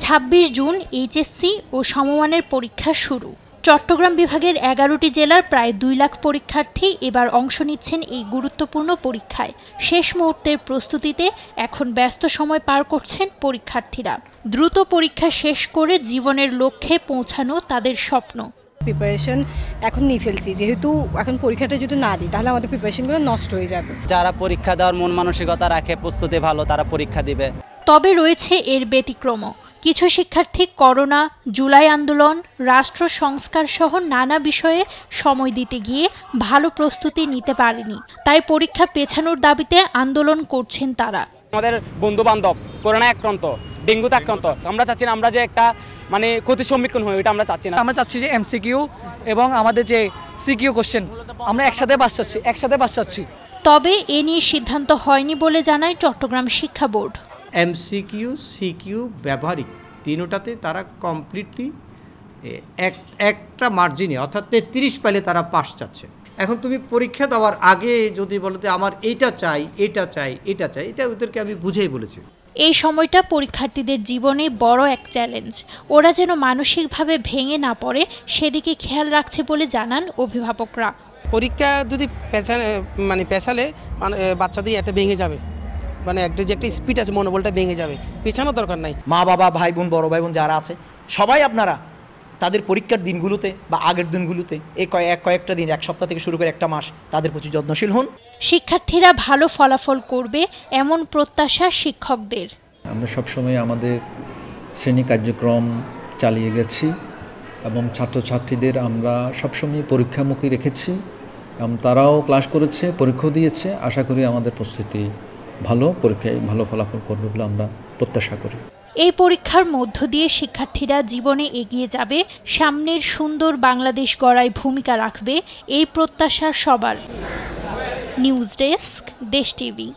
26 June HSC ও সমমানের পরীক্ষা শুরু। চট্টগ্রাম বিভাগের 11টি জেলার প্রায় 2 লাখ পরীক্ষার্থী এবার অংশ নিচ্ছেন এই গুরুত্বপূর্ণ পরীক্ষায়। শেষ মুহূর্তের প্রস্তুতিতে এখন ব্যস্ত সময় পার করছেন পরীক্ষার্থীরা। দ্রুত পরীক্ষা শেষ করে জীবনের লক্ষ্যে পৌঁছানো তাদের স্বপ্ন। প্রিপারেশন এখন নিয়ে ফেলছি, যেহেতু এখন পরীক্ষাটা যদি না দিই তাহলে আমাদের প্রিপারেশনগুলো নষ্ট হয়ে যাবে। যারা পরীক্ষা দেওয়ার মন মানসিকতা রাখে, প্রস্তুতি ভালো, তারা পরীক্ষা দিবে। তবে রয়েছে এর ব্যতিক্রমও। কিছু শিক্ষার্থী করোনা, জুলাই আন্দোলন, রাষ্ট্র সংস্কার সহ নানা বিষয়ে সময় দিতে গিয়ে ভালো প্রস্তুতি নিতে পারেনি। তাই পরীক্ষা পেছানোর দাবিতে আন্দোলন করছেন তারা। আমাদের বন্ধু বান্ধব করোনা আক্রান্ত, ডেঙ্গুতে আক্রান্ত, আমরা চাচ্ছি না আমরা যে একটা ক্ষতির সম্মুখীন হই, ওইটা আমরা চাচ্ছি না। আমরা চাচ্ছি যে এমসিকিউ এবং আমাদের যে সিকিউ কোশ্চেন আমরা একসাথে পাস চাচ্ছি। তবে এ নিয়ে সিদ্ধান্ত হয়নি বলে জানায় চট্টগ্রাম শিক্ষা বোর্ড। এমসিকিউ, সিকিউ, ব্যবহারিক তিনটাতে তারা কমপ্লিটলি একটা মার্জিনে অর্থাৎ 33 পাইলে তারা পাস চাচ্ছে। এখন তুমি পরীক্ষা দেওয়ার আগে যদি বলো যে আমার এটা চাই, এটা ওদেরকে আমি বুঝেই বলেছি। এই সময়টা পরীক্ষার্থীদের জীবনে বড় এক চ্যালেঞ্জ। ওরা যেন মানসিকভাবে ভেঙে না পড়ে সেদিকে খেয়াল রাখছে বলে জানান অভিভাবকরা। পরীক্ষা যদি পেছালে বাচ্চাদের এটা ভেঙে যাবে, একটা যে একটা স্পিড আছে মনোবলটা ভেঙে যাবে, পেছানোর দরকার নাই। মা বাবা, ভাই বোন, বড় ভাই বোন যারা আছে সবাই আপনারা তাদের পরীক্ষার দিনগুলোতে বা আগের দিনগুলোতে এই কয়েকটা দিন, এক সপ্তাহ থেকে শুরু করে একটা মাস তাদের প্রতি যত্নশীল হন। শিক্ষার্থীরা ভালো ফলাফল করবে এমন প্রত্যাশা শিক্ষকদের। আমরা সবসময় আমাদের শ্রেণী কার্যক্রম চালিয়ে গেছি এবং ছাত্রছাত্রীদের আমরা সবসময় পরীক্ষামুখী রেখেছি এবং তারাও ক্লাস করেছে, পরীক্ষা দিয়েছে। আশা করি আমাদের প্রস্তুতি ভালো, পরীক্ষায় ভালো ফলাফল করবে বলে আমরা প্রত্যাশা করি। এই পরীক্ষার মধ্য দিয়ে শিক্ষার্থীরা জীবনে এগিয়ে যাবে, সামনের সুন্দর বাংলাদেশ গড়ায় ভূমিকা রাখবে, এই প্রত্যাশা সবার। নিউজ ডেস্ক, দেশ টিভি।